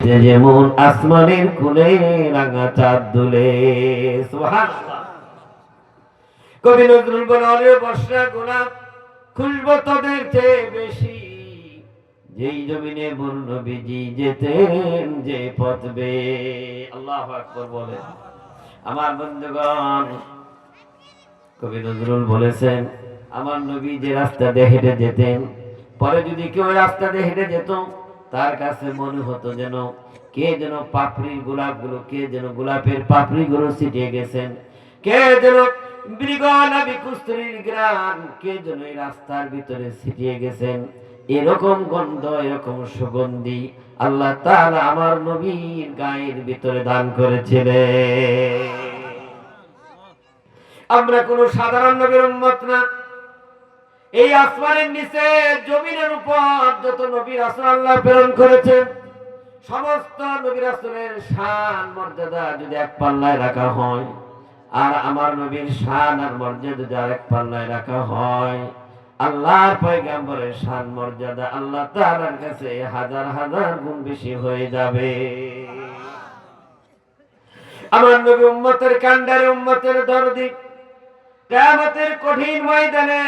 যে যেমন আসমানের কোলে রাঙা চাঁদ দুলে। সুবহানাল্লাহ। কবি নজরুল বলে বর্ষা গোলাপ খুশবু তোদের চেয়ে বেশি, যেই জমিনে মোর নবীজি যেতেন যে পথ বেয়ে। আল্লাহু আকবার বলেন। আমার বন্ধুগণ, কবি নজরুল বলেছেন আমার নবী যে রাস্তা দিয়ে হেঁটে যেতেন, পরে যদি কেউ রাস্তা দিয়ে হেঁটে যেত তার কাছে মনে হতো যেন কে যেন পাপড়ির গোলাপগুলো, কে যেন গোলাপের পাপড়িগুলো ছিটিয়ে গেছেন, কে যেন মৃগনাভি কস্তুরীর গ্রাম কে যেন এই রাস্তার ভিতরে ছিটিয়ে গেছেন। এরকম গন্ধ, এরকম সুগন্ধি আল্লাহ তাআলা আমার নবীর গায়ের ভিতরে দান করেছিলেন। আমরা কোন সাধারণ নবীর উম্মত না। এই আসমানের নিচে জমিনের উপর যত নবী রাসূল আল্লাহ প্রেরণ করেছেন, সমস্ত নবী রাসূলের শান মর্যাদা যদি এক পাল্লায় রাখা হয়, আর আমার নবীর শান আর মর্যাদা যদি আরেক পাল্লায় রাখা হয়, আল্লাহর পয়গম্বরের শান মর্যাদা আল্লাহ তাআলার কাছে হাজার হাজার গুণ বেশি হয়ে যাবে। আমার নবী উম্মতের কান্ডারে, উম্মতের দরদি। কিয়ামতের কঠিন ময়দানে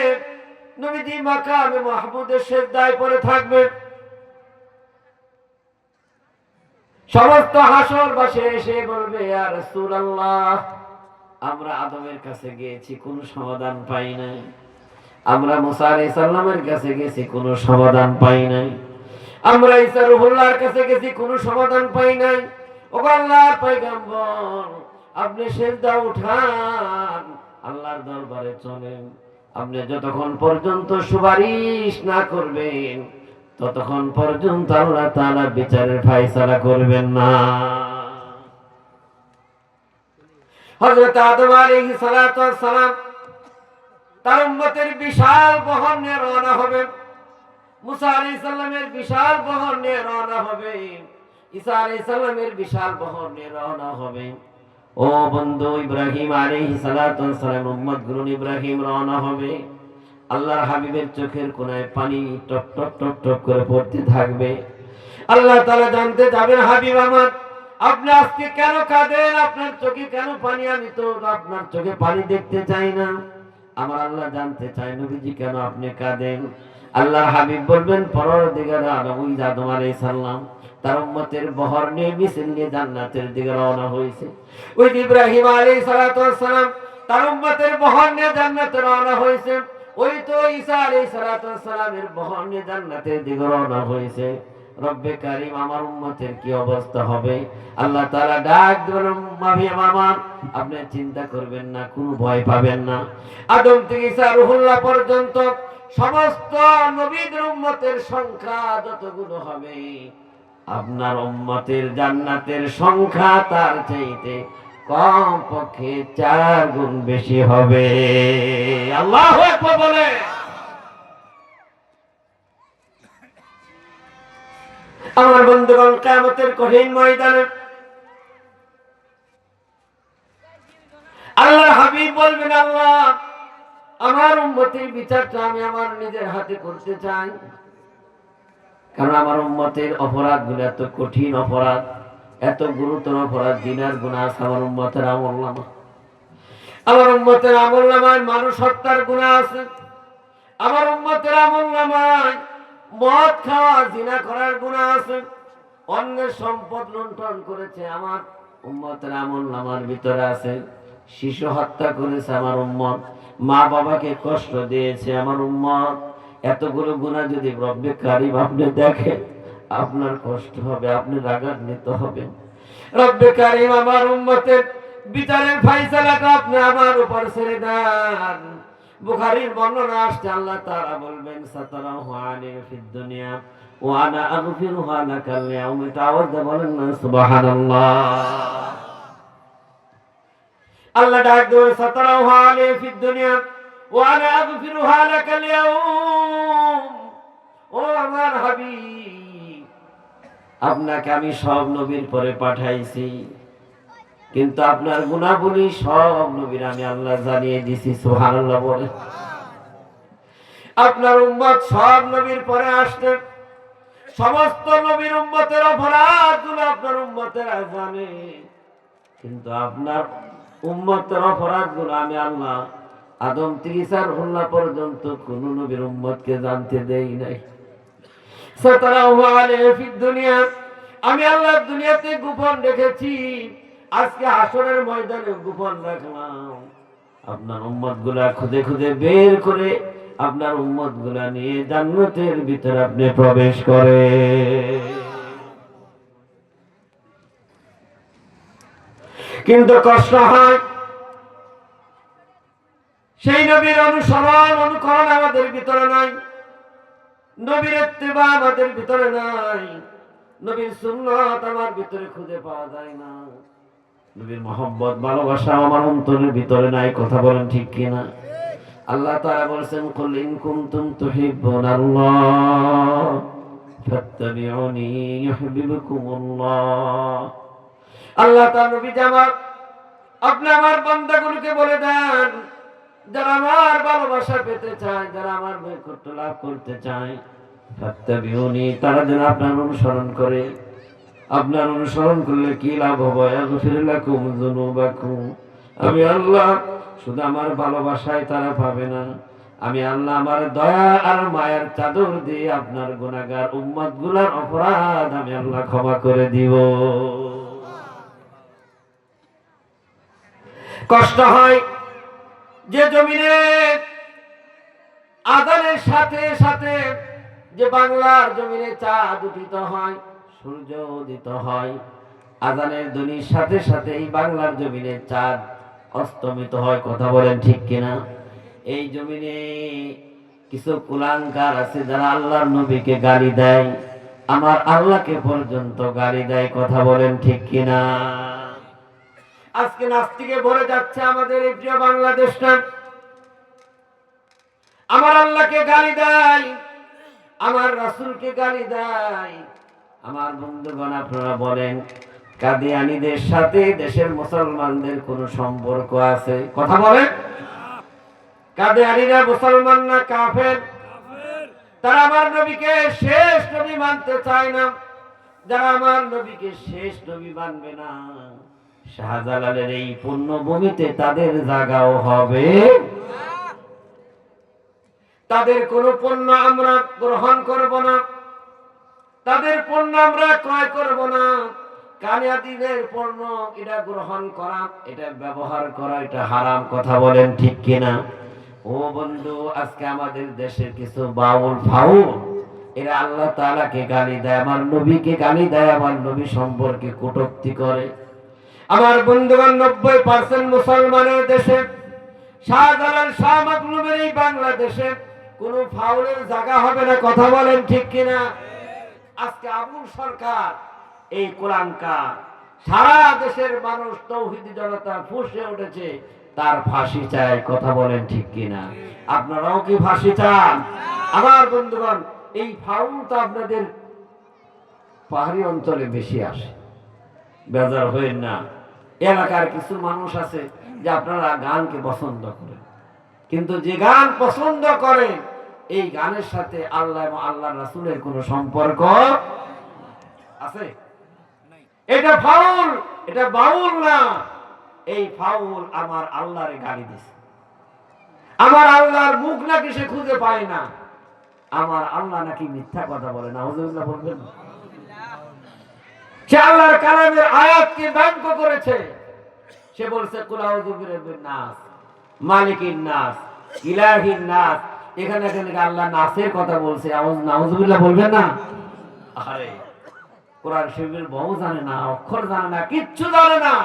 নবীজি মাকামে মাহমুদের সিজদায় পড়ে থাকবেন। সমস্ত হাসরবাসী এসে বলবে, ইয়া রাসূলুল্লাহ, আমরা আদমের কাছে গিয়েছি, কোনো সমাধান পাই নাই। আমরা মুসা আলাইহিস সালামের কাছে গেছি, কোনো সমাধান পাই নাই। আমরা ঈসা রূহুল্লাহর কাছে গেছি, কোনো সমাধান পাই নাই। ওগো আল্লাহর পয়গম্বর, আপনি সিজদা উঠান, আল্লাহর দরবারে চলেন। আপনি যতক্ষণ পর্যন্ত সুপারিশ না করবেন ততক্ষণ পর্যন্ত আল্লাহ তাআলা বিচারের ফয়সালা করবেন না। হযরত আদম আলাইহিস সালাতু ওয়াস সালাম তার উম্মতের বিশাল বহর নিয়ে রওনা হবেন। মুসা আলাইহিস সালামের বিশাল বহর নিয়ে রওনা হবে। ঈসা আলাইহিস সালামের বিশাল বহর নিয়ে রওনা হবে। ও বন্ধু, ইব্রাহিম আলাইহিস সালাতু ওয়াস সালাম উম্মত গুলো ইব্রাহিম রওনা হবে। আল্লাহর হাবিবের চোখের কোণায় পানি টপ টপ টপ টপ করে পড়তে থাকবে। আল্লাহ তাআলা জানতে যাবেন, হাবিব আমার, আপনি আজকে কেন কাঁদেন? আপনার চোখে কেন পানি? আমি তো আপনার চোখে পানি দেখতে চাই না। আমার আল্লাহ জানতে চায়, নবীজি কেন আপনি কাঁদেন? আল্লাহর হাবিব বলবেন, পরদিগার আলম ওই আদম আলাইহিস সালাম তার উম্মতের বহর নিয়ে মিছিল নিয়ে জান্নাতের দিকে রওনা হয়েছে। ওই ইব্রাহিম আলাইহিস সালাতু ওয়াস সালাম তার উম্মতের বহর নিয়ে জান্নাতে রওনা হয়েছে। ওই তো ঈসা আলাইহিস সালাতু ওয়াস সালামের বহর নিয়ে জান্নাতের দিকে রওনা হয়েছে। রব্বে কারীম, আমার উম্মতের কি অবস্থা হবে? আল্লাহ তাআলা ডাক দিলেন, মারিয়াম, আপনি চিন্তা করবেন না, কোনো ভয় পাবেন না। আদম থেকে ঈসা রূহুল্লাহ পর্যন্ত সমস্ত নবীদের উম্মতের সংখ্যা যতগুলো হবে, আপনার উম্মতের জান্নাতের সংখ্যা তার চাইতে কম পক্ষে 4 গুণ বেশি হবে। আল্লাহু আকবার বলে। আমার বন্ধুগণ, কিয়ামতের কঠিন ময়দানে আল্লাহর হাবিব বলবেন, আল্লাহ, আমার উম্মতের বিচারটা আমি আমার নিজের হাতে করতে চাই। কারণ আমার উম্মতের অপরাধগুলো এত কঠিন অপরাধ, এত গুরুতর অপরাধ, জিনার গুনাহ আছে আমার উম্মতের আমলনামা। আমার উম্মতের আমলনামায় মানুষ হত্যার গুনাহ আছে। আমার উম্মতের আমলনামায় মদ খাওয়া, জিনা করার গুনাহ আছে। অন্যের সম্পদ লুণ্ঠন করেছে, আমার উম্মতের আমলনামার ভিতরে আছে। শিশু হত্যা করেছে আমার উম্মত, মা বাবাকে কষ্ট দিয়েছে আমার উম্মত। এতগুলো গুনাহ যদি রব্বে কারীম আপনি দেখেন, আপনার কষ্ট হবে, আপনি রাগান্বিত হবেন। রব্বে কারীম আমার উম্মতের বিচারের ফয়সালাটা আপনি আমার উপর ছেড়ে দেন। বুখারীর বর্ণনা আসছে, আল্লাহ তাআলা বলবেন, সাতারাহু আলাইহি ফিদ দুনিয়া ওয়া আনা আগফিরুহা লাকাল ইয়াউম। আওয়াজ দিয়ে বলেন না সুবহানাল্লাহ। আল্লাহ ডাক দেন, সাতারাহু আলাইহি ফিদ দুনিয়া ওয়া আনা আগফিরুহা লাকাল ইয়াউম। ও আমার হাবিব, আপনাকে আমি সব নবীর পরে পাঠাইছি, কিন্তু আপনার গুনাহগুলি সব নবীর আমি আল্লাহ জানিয়ে দিছি। সুবহানাল্লাহ বলে। আপনার উম্মত সব নবীর পরে আসতেন, সমস্ত নবীর উম্মতের অপরাধগুলো উম্মতেরা জানে, কিন্তু আপনার উম্মতের অপরাধগুলো আমি আল্লাহ আদম থেকে সারহুল্লাহ পর্যন্ত কোন নবীর উম্মতকে জানতে দেই নাই। সাতারাহু আলাইহি ফিদ দুনিয়া, আমি আল্লাহ দুনিয়াতে গোপন রেখেছি, আজকে হাসরের ময়দানে গোপন রাখলাম। আপনার উম্মতগুলা খুদে খুদে বের করে আপনার উম্মতগুলা নিয়ে জান্নাতের ভিতরে আপনি প্রবেশ করে। কিন্তু কষ্ট হয়, সেই নবীর অনুসরণ অনুকরণ আমাদের ভিতরে নাই, নবীর ইত্তেবা আমাদের ভিতরে নাই, নবীর সুন্নাত আমার ভিতরে খুঁজে পাওয়া যায় না, নবীর মহব্বত ভালোবাসা আমার অন্তরের ভিতরে নাই। কথা বলেন ঠিক কিনা? আল্লাহ তাআলা বলেছেন, কুল ইন কুনতুম তুহিব্বুনাল্লাহ ফাত্তাবিউনি ইউহিব্বুকুমুল্লাহ। আল্লাহ তাআলা নবী জামাত আপনি আমার বান্দাগুলোকে বলে দেন, যারা আমার ভালোবাসা পেতে চায়, যারা আমার নৈকট্য লাভ করতে চায়, ফাত্তাবিউনি, তারা যেন আপনার অনুসরণ করে। আপনার অনুসরণ করলে কি লাভ হবে? ইয়াগফির লাকুম যুনুবাকুম। আমি আল্লাহ শুধু আমার ভালোবাসায় তারা পাবে না, আমি আল্লাহ আমার দয়া আর মায়ের চাদর দিয়ে আপনার গুনাহগার উম্মতগুলোর অপরাধ আমি আল্লাহ ক্ষমা করে দিব। কষ্ট হয় যে জমিনে আযানের সাথে সাথে যে বাংলার জমিনে চাঁদ উদিত হয়, সূর্য উদিত হয়, আযানের ধ্বনির সাথে সাথে এই বাংলার জমিনে চাঁদ অস্তমিত হয়। কথা বলেন ঠিক কিনা? এই জমিনে কিছু কুলাঙ্গার আছে যারা আল্লাহর নবীকে গালি দেয়, আমার আল্লাহকে পর্যন্ত গালি দেয়। কথা বলেন ঠিক কিনা? আজকে নাস্তিকে ভরে যাচ্ছে আমাদের এই প্রিয় বাংলাদেশটা। আমার আল্লাহকে গালি দেয়, আমার রাসূলকে গালি দেয়। আমার বন্ধুগণ, আপনারা বলেন, কাদিয়ানীদের সাথে দেশের মুসলমানদের কোনো সম্পর্ক আছে? কথা বলেন। কাদিয়ানীরা মুসলমান না কাফের? তারা আমার নবীকে শেষ নবী মানতে চায় না। যারা আমার নবীকে শেষ নবী মানবে না, শাহজালালের এই পুণ্যভূমিতে তাদের জায়গাও হবে। তাদের কোন পণ্য আমরা গ্রহণ করব না, তাদের পণ্য আমরা ক্রয় করব না। কাদিয়ানীদের পণ্য এটা গ্রহণ করা, এটা ব্যবহার করা, এটা হারাম। কথা বলেন ঠিক কিনা? ও বন্ধু, আজকে আমাদের দেশের কিছু বাউল ফাউল এরা আল্লাহ তাআলাকে গালি দেয়, আমার নবীকে গালি দেয়, আমার নবী সম্পর্কে কটূক্তি করে। আমার বন্ধুগণ, 90% মুসলমানের দেশে, শাহজালাল শাহ মাকলুমের এই বাংলাদেশে কোন ফাউলের জায়গা হবে না। কথা বলেন ঠিক কিনা? আজকে আবুল সরকার এই কুলাঙ্কা, সারা দেশের মানুষ তৌহিদি জনতা ফুঁসে উঠেছে, তার ফাঁসি চায়। কথা বলেন ঠিক কিনা? আপনারাও কি ফাঁসি চান? আমার বন্ধুগণ, এই ফাউল তো আপনাদের পাহাড়ি অঞ্চলে বেশি আসে, বেজার হইেন না। এলাকার কিছু মানুষ আছে যে আপনারা গানকে পছন্দ করেন, কিন্তু যে গান পছন্দ করেন এই গানের সাথে আল্লাহ এবং আল্লাহ রাসূলের কোন সম্পর্ক আছে? এটা ফাউল, এটা বাউল না। এই ফাউল আমার আল্লাহরে গালি দিছে। আমার আল্লাহর মুখ নাকি সে খুঁজে পায় না, আমার আল্লাহ নাকি মিথ্যা কথা বলে। নাউযুবিল্লাহ বলবেন। সে আল্লাহর কালামের আয়াতকে ব্যঙ্গ করেছে। সে বলছে কুল আউযু বিরাব্বিন নাস, মালিকিন নাস, ইলাহিন নাস। এখানে আল্লাহ নাসের কথা বলছে, নাউযুবিল্লাহ বলবেন না? আরে কোরআন শরীফের বহু জানে না, অক্ষর জানে না, কিচ্ছু জানে না,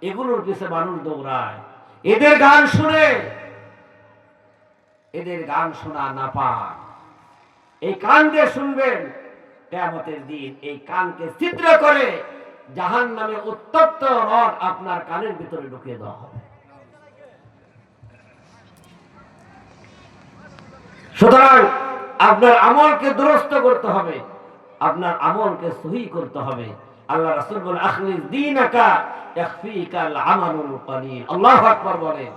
এগুলোর পিছে মানুষ দৌড়ায়। এদের গান শুনে, এদের গান শোনা না পায়। এই কান দিয়ে শুনবেন, কিয়ামতের দিন এই কানকে ছিদ্র করে জাহান্নামে উত্তপ্ত রড আপনার কানের ভিতরে ঢুকিয়ে দেওয়া হবে। সুতরাং আপনার আমলকে দুরস্ত করতে হবে, আপনার আমলকে সহি করতে হবে। আল্লাহ রাসূল বলেন, আখলিস দীনাকা ইয়াকফিকাল আমালুল কলিল। আল্লাহু আকবার বলেন।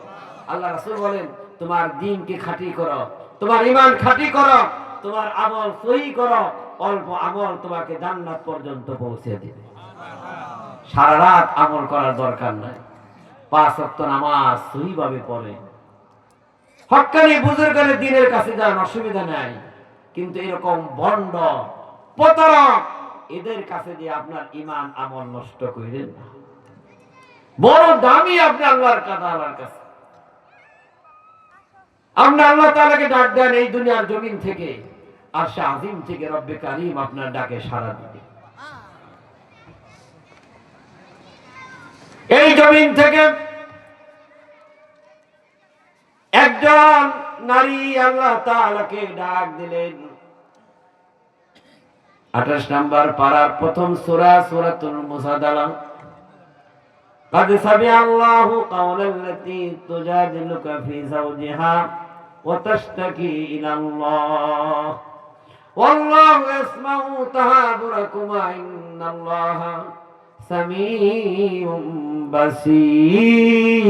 আল্লাহ রাসূল বলেন, তোমার দ্বীনকে খাঁটি করো, তোমার ঈমান খাঁটি করো, তোমার আমল সহি করো, অল্প আমল তোমাকে জান্নাত পর্যন্ত পৌঁছে দিবে। সারা রাত আমল করার দরকার নাই, 5 ওয়াক্ত নামাজ সহিভাবে পড়ে, হক্কানি বুজুর্গের দিনের কাছে যান, অসুবিধা নাই। কিন্তু এরকম ভণ্ড প্রতারক এদের কাছে যে আপনার ঈমান আমল নষ্ট করেন না। বড় দামি আপনি আল্লাহর কাছে। আপনি আল্লাহ তাআলাকে ডাক দেন এই দুনিয়ার জমিন থেকে, আরশে আজিম থেকে রব্বে কারীম আপনার ডাকে সাড়া দিবে। এই জমিন থেকে একজন নারী আল্লাহ তাআলাকে ডাক দিলেন। 28 নম্বর পারার প্রথম সূরা সূরাতুল মুজাদালা। قد سمع الله قول التي تجادلك في زوجها وتشتكي إلى الله والله يسمع تحاوركما إن الله سميع بصير।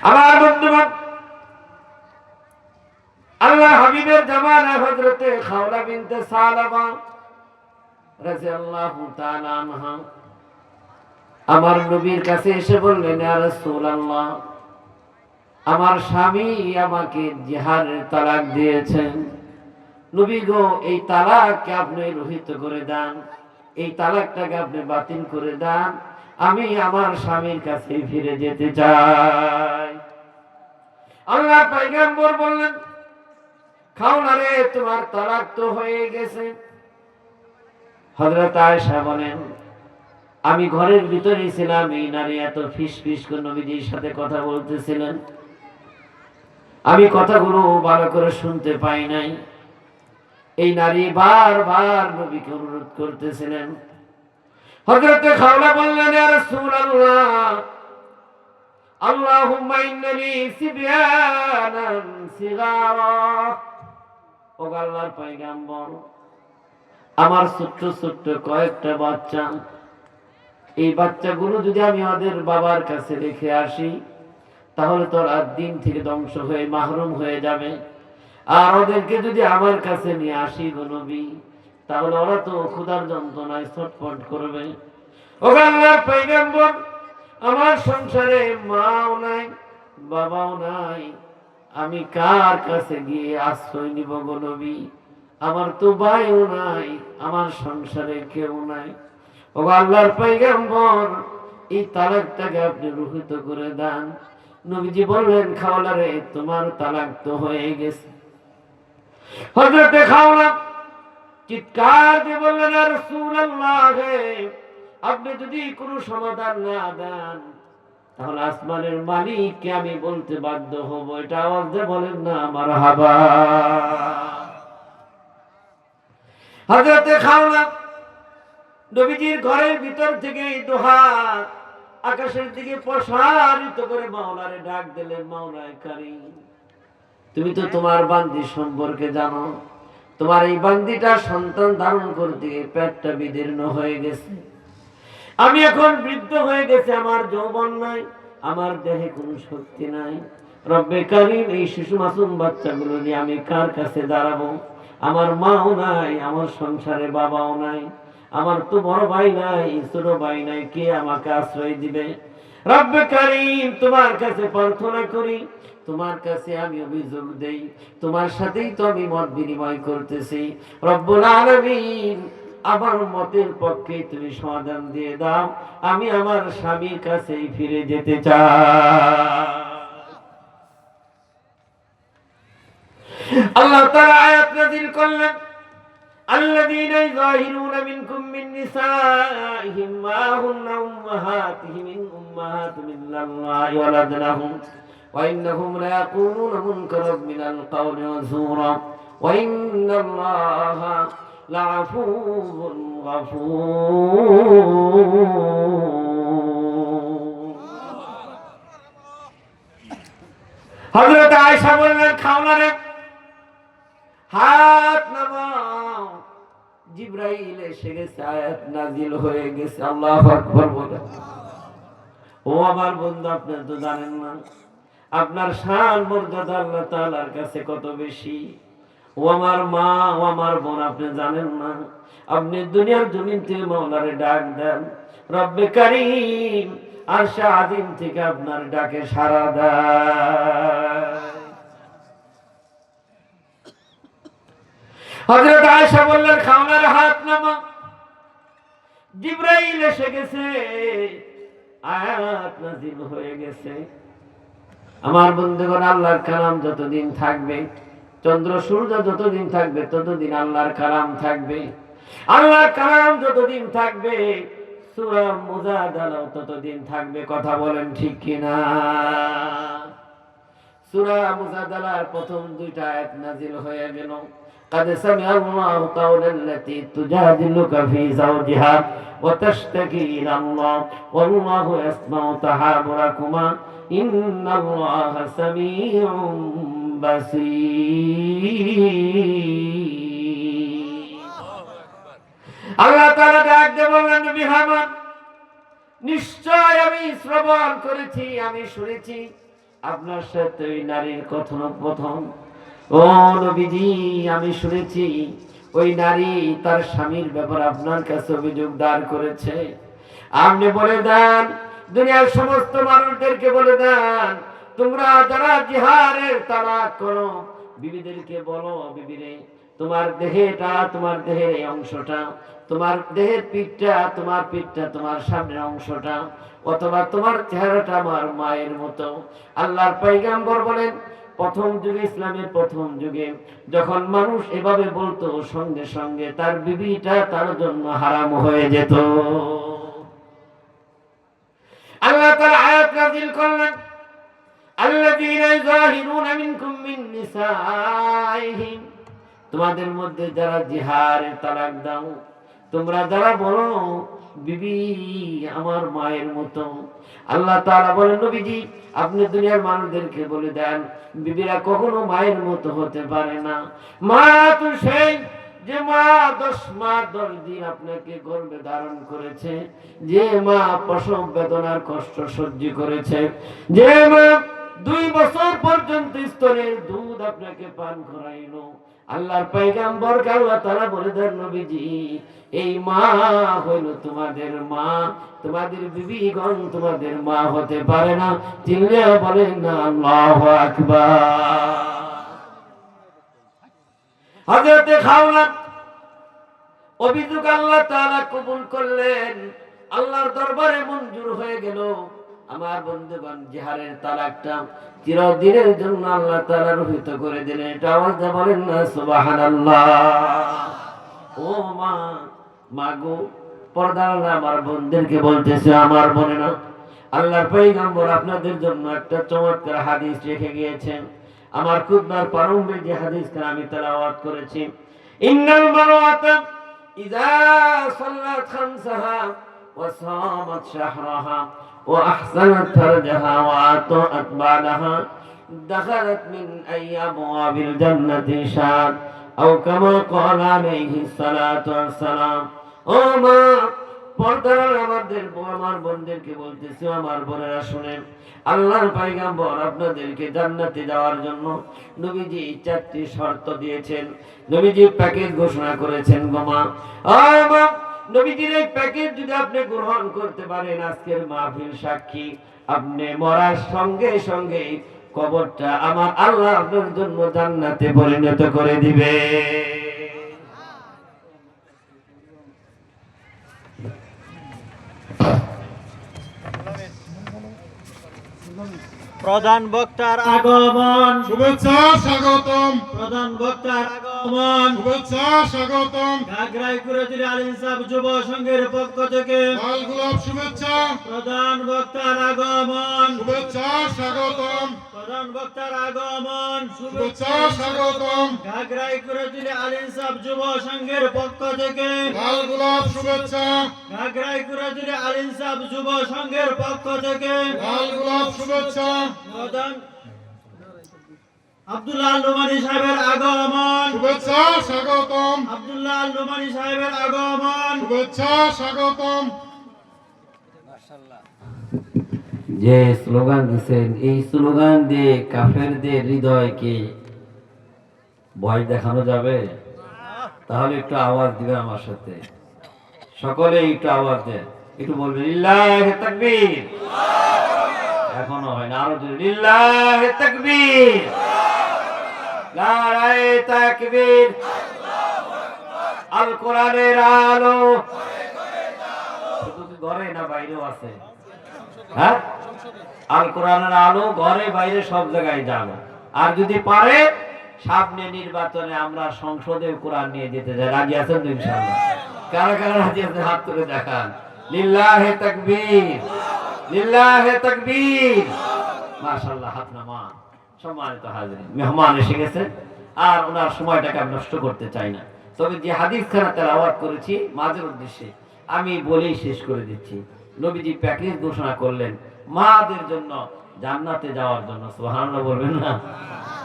আমার বন্ধুগণ, আল্লাহ হাবিবের জামানা হযরতে খাওলা বিনতে সালামা রাদিয়াল্লাহু তাআলা আনহা আমার নবীর কাছে এসে বললেন, ইয়া রাসূলুল্লাহ, আমার স্বামী আমাকে জিহারের তালাক দিয়েছেন। নবী গো, এই তালাককে আপনি রহিত করে দেন, এই তালাকটাকে আপনি বাতিল করে দেন, আমি আমার স্বামীর কাছে ফিরে যেতে চাই। আল্লাহ পয়গম্বর বললেন, খাওলা রে, তোমার তালাক তো হয়ে গেছে। হযরত আয়েশা বলেন, আমি ঘরের ভিতরে ছিলাম, এই নারী এত ফিসফিস করে নবীজির সাথে কথা বলতেছিলেন, আমি কথাগুলো ভালো করে শুনতে পাই নাই। এই নারী বারবার নবীকে অনুরোধ করতেছিলেন। হযরত খাওলা বললেন, ইয়া রাসূলুল্লাহ, আল্লাহুম্মা ইন্নালি সিবয়ানান সিগারা। ও আল্লাহর পয়গম্বর, আমার ছোট্ট ছোট্ট কয়েকটা বাচ্চা, এই বাচ্চাগুলো যদি আমি ওদের বাবার কাছে রেখে আসি, তাহলে তো আর দিন থেকে ধ্বংস হয়ে মাহরুম হয়ে যাবে। আর ওদেরকে যদি আমার কাছে নিয়ে আসি গো নবী, তাহলে ওরা তো ক্ষুধার যন্ত্রণায় ছটফট করবে। ও আল্লাহর পয়গম্বর, আমার সংসারে মাও নাই, বাবাও নাই, আমি কার কাছে গিয়ে আশ্রয় নিব গো নবী? আমার তো ভাইও নাই, আমার সংসারে কেউ নাই। ও আল্লাহর পয়গম্বর, এই তালাকটাকে আপনি রহিত করে দেন। নবীজি বললেন, খাওলা রে, তোমার তালাক তো হয়ে গেছে। হযরতে খাওলা চিৎকার দিয়ে বললেন, ইয়া রাসূলুল্লাহ, আপনি যদি কোনো সমাধান না দেন, তাহলে আসমানের মালিককে আমি বলতে বাধ্য হব। এটা আওয়াজ দিয়ে বলেন না মারহাবা। হযরতে খাওলা নবীজির ঘরের ভিতর থেকে দুহাত আকাশের দিকে প্রসারিত করে মাওলারে ডাক দিলেন, মাওলায়ে কারীম, তুমি তো তোমার বান্দি সম্পর্কে জানো, তোমার এই বান্দিটা সন্তান ধারণ করতে গিয়ে পেটটা বিদীর্ণ হয়ে গেছে। আমি এখন বৃদ্ধ হয়ে গেছে, আমার যৌবন নাই, আমার দেহে কোনো শক্তি নাই। রব্বে কারীম, এই শিশু মাসুম বাচ্চাগুলো নিয়ে আমি কার কাছে দাঁড়াবো? আমার মাও নাই, আমার সংসারে বাবাও নাই, আমার তো বড় ভাই নাই, ছোট ভাই নাই, কে আমাকে আশ্রয় দিবে? রব্বে কারীম, তোমার কাছে প্রার্থনা করি, তোমার কাছে আমি অভিযোগ দেই, তোমার সাথেই তো আমি মত বিনিময় করতেছি। রব্বুল আলামিন, আমার মতের পক্ষে তুমি সমাধান দিয়ে দাও, আমি আমার স্বামীর কাছেই ফিরে যেতে চাই। আল্লাহ তাআলা আয়াত নাযিল করলেন, الذين يظاهرون منكم من نسائهم ما هن أمهاتهم إن أمهاتهم إلا الله ولدنهم وإنهم ليقولون منكرا من القول وزورا وإن الله لعفو غفور। হযরত আয়েশা বললেন, খাওলা রে, হাত নামাও, জিবরাইল এসে গেছে, আয়াত নাজিল হয়ে গেছে। আল্লাহু আকবার বলে। ও আমার বন্ধু, আপনি তো জানেন না আপনার শান মর্যাদা আল্লাহ তাআলার কাছে কত বেশি। ও আমার মা, ও আমার বোন, আপনি জানেন না, আপনি দুনিয়ার জমিন থেকে মাওলারে ডাক দেন, রব্বে কারীম আরশে আযীম থেকে আপনার ডাকে সাড়া দেয়। হযরত আয়েশা বললেন, খাওয়ার হাত নামা। জিবরাইল এসে গেছে, আয়াত নাযিল হয়ে গেছে। আমার বন্ধুগণ, আল্লাহর কালাম যতদিন থাকবে, চন্দ্র সূর্য যতদিন থাকবে, ততদিন আল্লাহর কালাম থাকবে। আল্লাহর কালাম যতদিন থাকবে, সূরা মুজাদালাও ততদিন থাকবে। কথা বলেন ঠিক কিনা? সূরা মুজাদালার প্রথম দুইটা আয়াত নাযিল হয়ে গেল। قد سمع الله قول التي تجادلك في زوجها وتشتكي إلى الله والله يسمع تحاوركما إن الله سميع بصير। আল্লাহ তাআলা ডাক দিয়ে বললেন, নবী আমার, নিশ্চয় আমি শ্রবণ করেছি, আমি শুনেছি আপনার সাথে ওই নারীর কথোপকথন। ও নবীজি, আমি শুনেছি ওই নারী তার স্বামীর ব্যাপারে আপনার কাছে অভিযোগ দাঁড় করেছে। আপনি বলে দেন, দুনিয়ার সমস্ত মানুষদেরকে বলে দেন, তোমরা যারা জিহারের তালাক করো, বিবিদেরকে বলো, বিবিরে তোমার দেহেটা, তোমার দেহের এই অংশটা, তোমার দেহের পিঠটা, তোমার পিঠটা, তোমার সামনের অংশটা, অথবা তোমার চেহারাটা আমার মায়ের মতো। আল্লাহর পয়গম্বর বলেন, প্রথম যুগে, ইসলামের প্রথম যুগে যখন মানুষ এভাবে বলতো, সঙ্গে সঙ্গে তার বিবিটা তার জন্য হারাম হয়ে যেত। আল্লাহ তাআলা আয়াত নাযিল করলেন, আল্লাযীনা ইউযাহিরুনা মিনকুম মিন নিসাইহিম, তোমাদের মধ্যে যারা জিহারের তালাক দাও, তোমরা যারা বলো বিবি আমার মায়ের মতো, আল্লাহ তাআলা বলেন, নবীজি আপনি দুনিয়ার মানুষদেরকে বলে দেন, বিবিরা কখনো মায়ের মতো হতে পারে না। মা তো সেই যে মা 10 মাস 10 দিন আপনাকে গর্ভে ধারণ করেছে, যে মা প্রসব বেদনার কষ্ট সহ্য করেছে, যে মা 2 বছর পর্যন্ত স্তনের দুধ আপনাকে পান করাইলো। আল্লাহর পয়গম্বরকে আল্লাহ তাআলা বলে দেন, নবীজি এই মা হইল তোমাদের মা, তোমাদের বিবিগণ তোমাদের মা হতে পারে না। চিল্লে বলেন না আল্লাহু আকবার। হযরত খাওলা অভিযোগ আল্লাহ তাআলা কবুল করলেন, আল্লাহর দরবারে মঞ্জুর হয়ে গেল। আমার বন্ধুগণ, জিহারের তালাকটা চিরদিনের জন্য আল্লাহ তাআলা রহিত করে দিলেন। এটা আওয়াজ দিয়ে বলেন না সুবহানাল্লাহ। ও মা, মাগো, পর্দার আমার বোনদেরকে বলতেছে, আমার বোনেরা, আল্লাহর পয়গম্বর আপনাদের জন্য একটা চমৎকার হাদিস রেখে গিয়েছেন। আমার খুতবার প্রারম্ভে যে হাদিসটা আমি তেলাওয়াত করেছি, ইন্নাল মারওয়াতা ইযা সাল্লাত খামসাহা ওয়া সামাত শাহরাহা ওয়া আহসানাত ফারজাহা ওয়া আতাত বালাহা দাখালাত মিন আইয়াবিল জান্নাতি শাদ আও কামা ক্বালা আলাইহিস সালাতু ওয়াস সালাম। ও মা, পর্দার আমাদের আমার বোনদেরকে বলতেছি, আমার বোনেরা শুনেন, আল্লাহর পয়গম্বর আপনাদেরকে জান্নাতে যাওয়ার জন্য নবীজি 4টি শর্ত দিয়েছেন, নবীজি প্যাকেজ ঘোষণা করেছেন। গো মা, নবীজির এই প্যাকেজ যদি আপনি গ্রহণ করতে পারেন, আজকের মাহফিল সাক্ষী, আপনি মরার সঙ্গে সঙ্গে কবরটা আমার আল্লাহ আপনার জন্য জান্নাতে পরিণত করে দিবে। প্রধান বক্তার আগমন, শুভেচ্ছা স্বাগতম। প্রধান বক্তার আগমন, শুভেচ্ছা স্বাগতম। ঘাগরাই কুরাজির আল ইনসাফ যুব সংঘের পক্ষ থেকে লাল গোলাপ শুভেচ্ছা। প্রধান বক্তার আগমন, শুভেচ্ছা স্বাগতম। প্রধান বক্তার আগমন, শুভেচ্ছা স্বাগতম। ঘাগরাই কুরাজির আল ইনসাফ যুব সংঘের পক্ষ থেকে লাল গোলাপ শুভেচ্ছা। ঘাগরাই কুরাজির আল ইনসাফ যুব সংঘের পক্ষ থেকে লাল গোলাপ শুভেচ্ছা। প্রধান আব্দুল্লাহ নোমানী সাহেবের আগমন, শুভেচ্ছা স্বাগতম। আব্দুল্লাহ নোমানী সাহেবের আগমন, শুভেচ্ছা স্বাগতম। যে স্লোগান দিচ্ছেন, এই স্লোগান দিয়ে কাফেরদের হৃদয়কে ভয় দেখানো যাবে? তাহলে একটু আওয়াজ দিবেন আমার সাথে, সকলে একটু আওয়াজ দেন, একটু বলবেন লিল্লাহি তাকবীর। এখনো হয় না, আরো জোরে লিল্লাহি তাকবীর, নারায়ে তাকবীর। আল কোরআনের আলো শুধু কি ঘরে না বাইরেও আছে? হ্যাঁ, আল কোরআনের আলো ঘরে বাইরে সব জায়গায় যাবে। আর যদি পারে সামনে নির্বাচনে আমরা সংসদে কোরআন নিয়ে যেতে চাই। রাজি আছেন তো ইনশাআল্লাহ? কারা কারা রাজি আছেন হাত তুলে দেখান। লিল্লাহি তাকবীর, লিল্লাহি তাকবীর। মাশাআল্লাহ, হাত নামান। সম্মানিত হাজিরিন, মেহমান এসে গেছে, আর ওনার সময়টাকে আমি নষ্ট করতে চাই না। তবে যে হাদিসখানা তেলাওয়াত করেছি মাঝের উদ্দেশ্যে আমি বলেই শেষ করে দিচ্ছি। নবীজি প্যাকেজ ঘোষণা করলেন মাদের জন্য, জান্নাতে যাওয়ার জন্য। সুবহানাল্লাহ বলবেন না?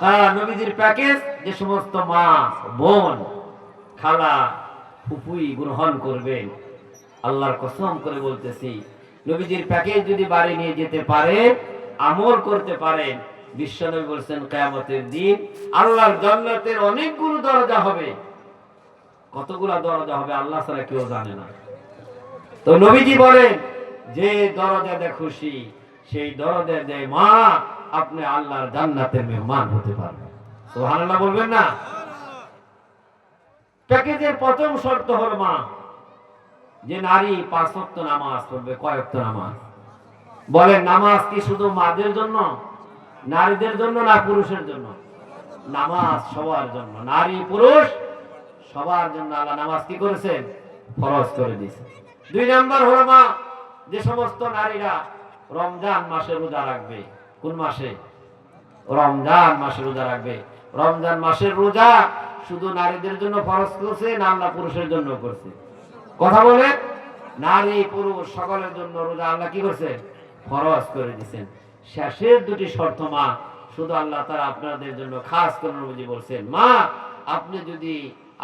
হ্যাঁ, নবীজির প্যাকেজ যে সমস্ত মা, বোন, খালা, ফুফুই গ্রহণ করবেন, আল্লাহর কসম করে বলতেছি, নবীজির প্যাকেজ যদি বাড়ি নিয়ে যেতে পারে, আমল করতে পারেন, বিশ্বনবী বলছেন কিয়ামতের দিন আল্লাহর জান্নাতের অনেকগুলো দরজা হবে। কতগুলা দরজা হবে আল্লাহ ছাড়া কেউ জানে না। তো নবীজি বলেন যে দরজাতে খুশি সেই দরজাতে মা আপনি আল্লাহর জান্নাতের মেহমান হতে পারবেন। সুবহানাল্লাহ বলবেন না? প্যাকেজের প্রথম শর্ত হলো মা, যে নারী 5 ওয়াক্ত নামাজ পড়বে। কয় ওয়াক্ত নামাজ? বলেন, নামাজ কি শুধু মাদের জন্য, নারীদের জন্য, না পুরুষের জন্য? নামাজ সবার জন্য, নারী পুরুষ সবার জন্য আল্লাহ নামাজ কি করেছেন? ফরজ করে দিয়েছে। 2 নাম্বার হলো মা, যে সমস্ত নারীরা রমজান মাসে রোজা রাখবে। কোন মাসে? রমজান মাসে রোজা রাখবে। রমজান মাসের রোজা শুধু নারীদের জন্য ফরজ করেছে না আল্লাহ পুরুষের জন্য করছে? কথা বলে, নারী পুরুষ সকলের জন্য রোজা আল্লাহ কি করছে? ফরজ করে দিয়েছেন। শেষের 2টি শর্ত মা শুধু আল্লাহ তাআলা আপনাদের জন্য খাস করে নবীজি বলছেন, মা আপনি যদি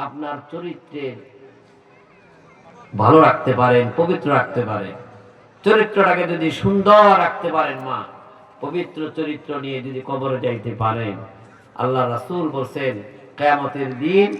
আপনার চরিত্রের ভালো রাখতে পারেন, পবিত্র রাখতে পারেন, চরিত্রটাকে যদি সুন্দর রাখতে পারেন, মা পবিত্র চরিত্র নিয়ে যদি কবরে যাইতে পারেন, আল্লাহ রাসূল বলছেন কিয়ামতের দিন